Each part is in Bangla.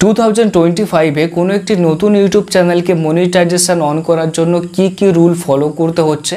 2025 কোনো একটি নতুন ইউটিউব চ্যানেলকে মনিটাইজেশন অন করার জন্য কি রুল ফলো করতে হচ্ছে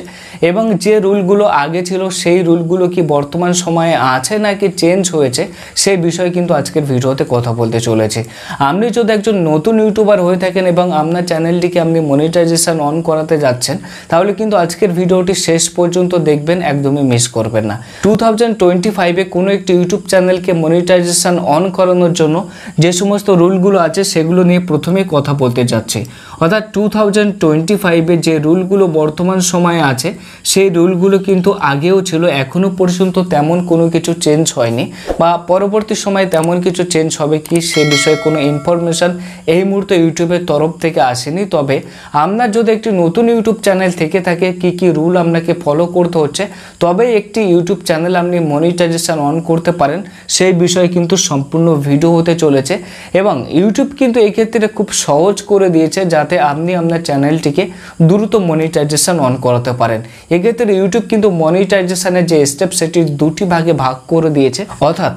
এবং যে রুলগুলো আগে ছিল সেই রুলগুলো কি বর্তমান সময়ে আছে নাকি চেঞ্জ হয়েছে সেই বিষয়ে কিন্তু আজকের ভিডিওতে কথা বলতে চলেছি। আপনি যদি একজন নতুন ইউটিউবার হয়ে থাকেন এবং আপনার চ্যানেলটিকে আপনি মনিটাইজেশন অন করাতে যাচ্ছেন তাহলে কিন্তু আজকের ভিডিওটি শেষ পর্যন্ত দেখবেন, একদমই মিস করবেন না। 2025 কোনো একটি ইউটিউব চ্যানেলকে মনিটাইজেশন অন করানোর জন্য যে সমস্ত রুলগুলো আছে সেগুলো নিয়ে প্রথমে কথা বলতে যাচ্ছি। অর্থাৎ 2025 যে রুলগুলো বর্তমান সময়ে আছে সেই রুলগুলো কিন্তু আগেও ছিল, এখনো পর্যন্ত তেমন কোনো কিছু চেঞ্জ হয়নি বা পরবর্তী সময়ে তেমন কিছু চেঞ্জ হবে কি সে বিষয়ে কোনো ইনফরমেশন এই মুহূর্তে ইউটিউবের তরফ থেকে আসেনি। তবে আপনার যদি একটি নতুন ইউটিউব চ্যানেল থেকে থাকে কি রুল আপনাকে ফলো করতে হচ্ছে তবেই একটি ইউটিউব চ্যানেল আপনি মনিটাইজেশন অন করতে পারেন সেই বিষয়ে কিন্তু সম্পূর্ণ ভিডিও হতে চলেছে। এবং ইউটিউব কিন্তু এই ক্ষেত্রে খুব সহজ করে দিয়েছে যাতে আপনি আপনার চ্যানেলটিকে দ্রুত মনিটাইজেশন অন করাতে পারেন। এক্ষেত্রে ইউটিউব কিন্তু মনিটাইজেশনের যে স্টেপ সেটি দুটি ভাগে ভাগ করে দিয়েছে। অর্থাৎ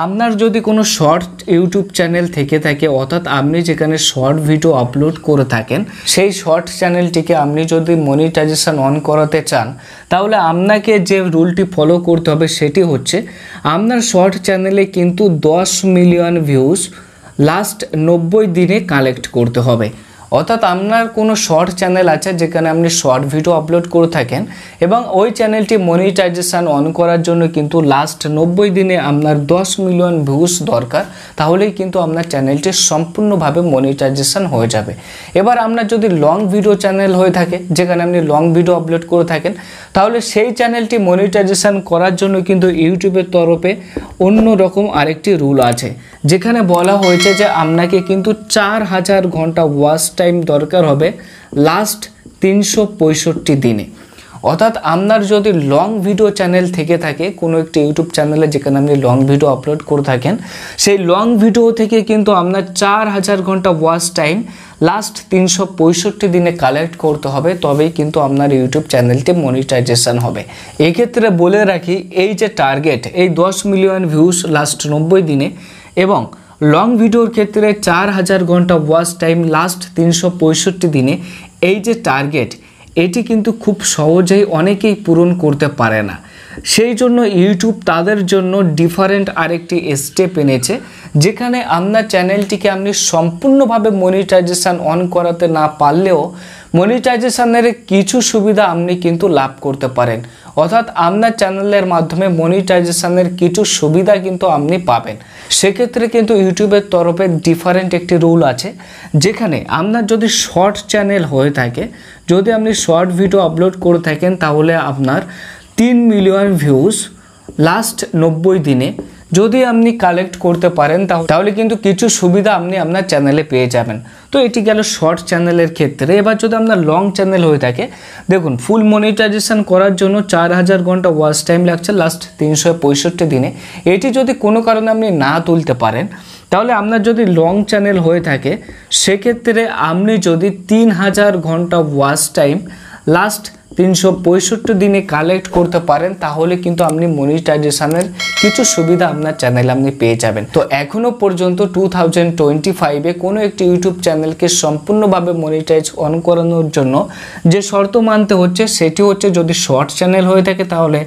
আপনার যদি কোনো শর্ট ইউটিউব চ্যানেল থেকে থাকে, অর্থাৎ আপনি যেখানে শর্ট ভিডিও আপলোড করে থাকেন সেই শর্ট চ্যানেলটিকে আপনি যদি মনিটাইজেশন অন করাতে চান তাহলে আপনাকে যে রুলটি ফলো করতে হবে সেটি হচ্ছে আপনার শর্ট চ্যানেলে কিন্তু 10 মিলিয়ন ভিউজ লাস্ট 90 দিনে কালেক্ট করতে হবে। অর্থাৎ আপনার কোনো শর্ট চ্যানেল আছে যেখানে আপনি শর্ট ভিডিও আপলোড করে থাকেন এবং ওই চ্যানেলটি মনিটাইজেশন অন করার জন্য কিন্তু লাস্ট 90 দিনে আপনার 10 মিলিয়ন ভিউজ দরকার, তাহলেই কিন্তু আপনার চ্যানেলটি সম্পূর্ণভাবে মনিটাইজেশন হয়ে যাবে। এবার আপনার যদি লং ভিডিও চ্যানেল হয়ে থাকে যেখানে আপনি লং ভিডিও আপলোড করে থাকেন তাহলে সেই চ্যানেলটি মনিটাইজেশন করার জন্য কিন্তু ইউটিউবের তরফে অন্য রকম আরেকটি রুল আছে যেখানে বলা হয়েছে যে আপনাকে কিন্তু 4000 ঘন্টা ওয়াচ টাইম দরকার হবে লাস্ট 365 দিনে। অর্থাৎ আপনার যদি লং ভিডিও চ্যানেল থেকে থাকে কোনো একটি ইউটিউব চ্যানেলে যেখানে আপনি লং ভিডিও আপলোড করে থাকেন সেই লং ভিডিও থেকে কিন্তু আপনার 4000 ঘন্টা ওয়াচ টাইম লাস্ট 365 দিনে কালেক্ট করতে হবে, তবেই কিন্তু আপনার ইউটিউব চ্যানেলটি মনিটাইজেশন হবে। এক্ষেত্রে বলে রাখি এই যে টার্গেট এই 10 মিলিয়ন ভিউজ লাস্ট 90 দিনে এবং লং ভিডিওর ক্ষেত্রে 4000 ঘন্টা ওয়াচ টাইম লাস্ট 365 দিনে, এই যে টার্গেট এটি কিন্তু খুব সহজেই অনেকেই পূরণ করতে পারে না। সেই জন্য ইউটিউব তাদের জন্য ডিফারেন্ট আরেকটি স্টেপ এনেছে যেখানে আপনার চ্যানেলটিকে আপনি সম্পূর্ণভাবে মনিটাইজেশন অন করাতে না পারলেও মনিটাইজেশনের কিছু সুবিধা আপনি কিন্তু লাভ করতে পারেন। অর্থাৎ আপনার চ্যানেলের মাধ্যমে মনিটাইজেশনের কিছু সুবিধা কিন্তু আপনি পাবেন। সেক্ষেত্রে কিন্তু ইউটিউবের তরফে ডিফারেন্ট একটি রুল আছে যেখানে আপনার যদি শর্ট চ্যানেল হয়ে থাকে, যদি আপনি শর্ট ভিডিও আপলোড করে থাকেন তাহলে আপনার 3 মিলিয়ন ভিউজ লাস্ট 90 দিনে যদি আপনি কালেক্ট করতে পারেন তাহলে কিন্তু কিছু সুবিধা আপনি আপনার চ্যানেলে পেয়ে যাবেন। তো এটি গেল শর্ট চ্যানেলের ক্ষেত্রে। এবার যদি আপনার লং চ্যানেল হয়ে থাকে, দেখুন ফুল মনিটাইজেশন করার জন্য 4000 ঘন্টা ওয়াচ টাইম লাগছে লাস্ট 365 দিনে। এটি যদি কোনো কারণে আপনি না তুলতে পারেন তাহলে আপনার যদি লং চ্যানেল হয়ে থাকে সেক্ষেত্রে আপনি যদি 3000 ঘন্টা ওয়াচ টাইম লাস্ট 365 দিনে কালেক্ট করতে পারেন তাহলে কিন্তু আপনি মনিটাইজেশনের কিছু সুবিধা আপনার চ্যানেলে আপনি পেয়ে যাবেন। তো এখনো পর্যন্ত 2025 কোনো একটি ইউটিউব চ্যানেলকে সম্পূর্ণভাবে মনিটাইজ অন করানোর জন্য যে শর্ত মানতে হচ্ছে সেটি হচ্ছে যদি শর্ট চ্যানেল হয়ে থাকে তাহলে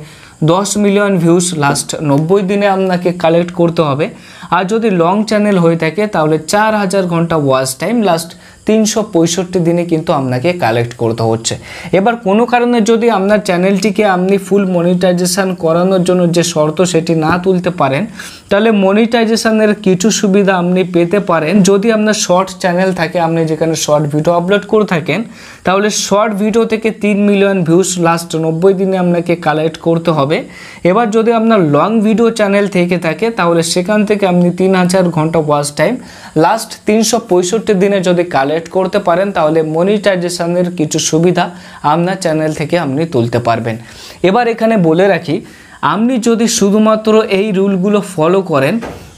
10 মিলিয়ন ভিউজ লাস্ট 90 দিনে আপনাকে কালেক্ট করতে হবে, আর যদি লং চ্যানেল হয়ে থাকে তাহলে 4000 ঘন্টা ওয়াচ টাইম লাস্ট 365 দিনে কিন্তু আপনাকে কালেক্ট করতে হচ্ছে। এবার কোনো কারণে যদি আপনার চ্যানেলটিকে আপনি ফুল মনিটাইজেশন করানোর জন্য যে শর্ত সেটি না তুলতে পারেন তাহলে মনিটাইজেশনের কিছু সুবিধা আপনি পেতে পারেন। যদি আপনার শর্ট চ্যানেল থাকে, আপনি যেখানে শর্ট ভিডিও আপলোড করে থাকেন তাহলে শর্ট ভিডিও থেকে 3 মিলিয়ন ভিউজ লাস্ট 90 দিনে আপনাকে কালেক্ট করতে হবে। এবার যদি আপনার লং ভিডিও চ্যানেল থেকে থাকে তাহলে সেখান থেকে আপনি 3000 ঘন্টা ওয়াচ টাইম লাস্ট 365 দিনে যদি কালেক্ট করতে পারেন তাহলে মনিটাইজেশনের কিছু সুবিধা আপনার চ্যানেল থেকে আপনি তুলতে পারবেন। এবার এখানে বলে রাখি আপনি যদি শুধুমাত্র এই রুলগুলো ফলো করেন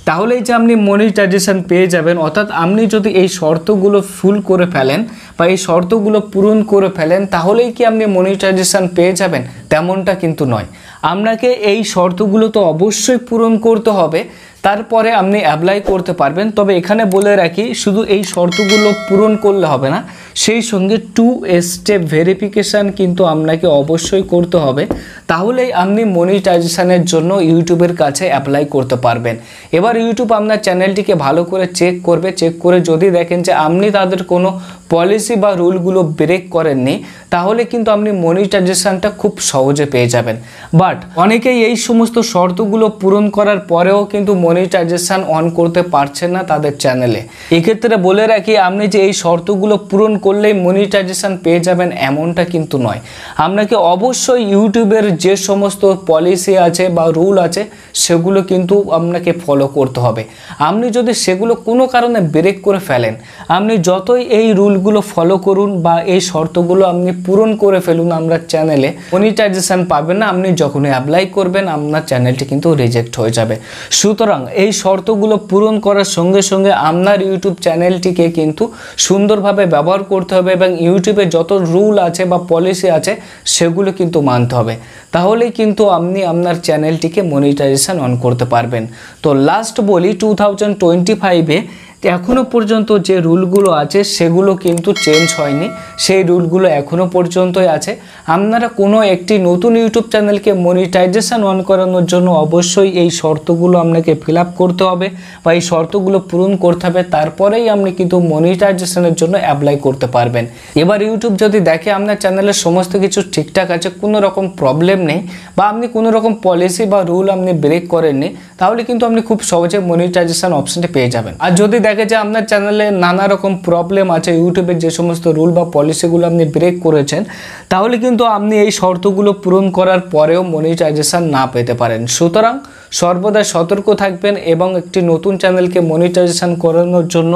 তাহলেই যে আপনি মনিটাইজেশন পেয়ে যাবেন। অর্থাৎ আপনি যদি এই শর্তগুলো ফুল করে ফেলেন বা এই শর্তগুলো পূরণ করে ফেলেন তাহলেই কি আপনি মনিটাইজেশন পেয়ে যাবেন, তেমনটা কিন্তু নয়। আপনাকে এই শর্তগুলো তো অবশ্যই পূরণ করতে হবে তারপরে আপনি অ্যাপ্লাই করতে পারবেন। তবে এখানে বলে রাখি, শুধু এই শর্তগুলো পূরণ করলে হবে না, সেই সঙ্গে 2 স্টেপ ভেরিফিকেশান কিন্তু আপনাকে অবশ্যই করতে হবে, তাহলেই আপনি মনিটাইজেশনের জন্য ইউটিউবের কাছে অ্যাপ্লাই করতে পারবেন। এবার ইউটিউব আপনার চ্যানেলটিকে ভালো করে চেক করবে, চেক করে যদি দেখেন যে আপনি তাদের কোনো পলিসি বা রুলগুলো ব্রেক করেননি, তাহলে কিন্তু আপনি মনিটাইজেশনটা খুব সহজে পেয়ে যাবেন। বাট অনেকেই এই সমস্ত শর্তগুলো পূরণ করার পরেও কিন্তু মনিটাইজেশন অন করতে পারছেন না তাদের চ্যানেলে। এক্ষেত্রে বলে রাখি, আপনি যে এই শর্তগুলো পূরণ করলেই মনিটাইজেশন পেয়ে যাবেন এমনটা কিন্তু নয়। আপনাকে অবশ্যই ইউটিউবের যে সমস্ত পলিসি আছে বা রুল আছে সেগুলো কিন্তু আপনাকে ফলো করতে হবে। আপনি যদি সেগুলো কোনো কারণে ব্রেক করে ফেলেন, আপনি যতই এই রুলগুলো ফলো করুন বা এই শর্তগুলো আপনি পূরণ করে ফেলুন, আপনার চ্যানেলে মনিটাইজেশন পাবেন না। আপনি যখনই অ্যাপ্লাই করবেন আপনার চ্যানেলটি কিন্তু রিজেক্ট হয়ে যাবে। সুতরাং এই শর্তগুলো পূরণ করার সঙ্গে সঙ্গে আপনার ইউটিউব চ্যানেলটিকে কিন্তু সুন্দরভাবে ব্যবহার করতে হবে এবং ইউটিউবে যত রুল আছে বা পলিসি আছে সেগুলো কিন্তু মানতে হবে, তাহলেই কিন্তু আপনি আপনার চ্যানেলটিকে মনিটাইজেশন অন করতে পারবেন। তো লাস্ট বলি, 2025-এ এখনো পর্যন্ত যে রুলগুলো আছে সেগুলো কিন্তু চেঞ্জ হয়নি, সেই রুলগুলো এখনো পর্যন্তই আছে। আপনারা কোনো একটি নতুন ইউটিউব চ্যানেলকে মনিটাইজেশন অন করানোর জন্য অবশ্যই এই শর্তগুলো আপনাকে ফিল আপ করতে হবে বা এই শর্তগুলো পূরণ করতে হবে, তারপরেই আপনি কিন্তু মনিটাইজেশনের জন্য অ্যাপ্লাই করতে পারবেন। এবার ইউটিউব যদি দেখে আপনার চ্যানেলের সমস্ত কিছু ঠিকঠাক আছে, কোনো রকম প্রবলেম নেই বা আপনি কোনো রকম পলিসি বা রুল আপনি ব্রেক করেননি, তাহলে কিন্তু আপনি খুব সহজে মনিটাইজেশন অপশনটি পেয়ে যাবেন। আর যদি দেখে যে আপনার চ্যানেলে নানা রকম প্রবলেম আছে, ইউটিউবের যে সমস্ত রুল বা পলিসিগুলো আপনি ব্রেক করেছেন, তাহলে কিন্তু আপনি এই শর্তগুলো পূরণ করার পরেও মনিটাইজেশন না পেতে পারেন। সুতরাং সর্বদা সতর্ক থাকবেন এবং একটি নতুন চ্যানেলকে মনিটাইজেশন করানোর জন্য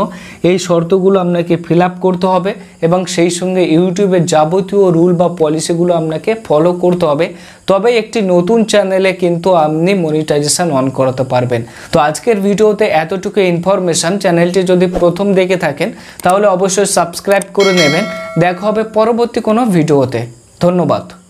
এই শর্তগুলো আপনাকে ফিল আপ করতে হবে এবং সেই সঙ্গে ইউটিউবের যাবতীয় রুল বা পলিসিগুলো আপনাকে ফলো করতে হবে, তবে একটি নতুন চ্যানেলে কিন্তু আপনি মনিটাইজেশন অন করাতে পারবেন। তো আজকের ভিডিওতে এতটুকু ইনফরমেশন। চ্যানেলটি যদি প্রথম দেখে থাকেন তাহলে অবশ্যই সাবস্ক্রাইব করে নেবেন। দেখা হবে পরবর্তী কোনো ভিডিওতে। ধন্যবাদ।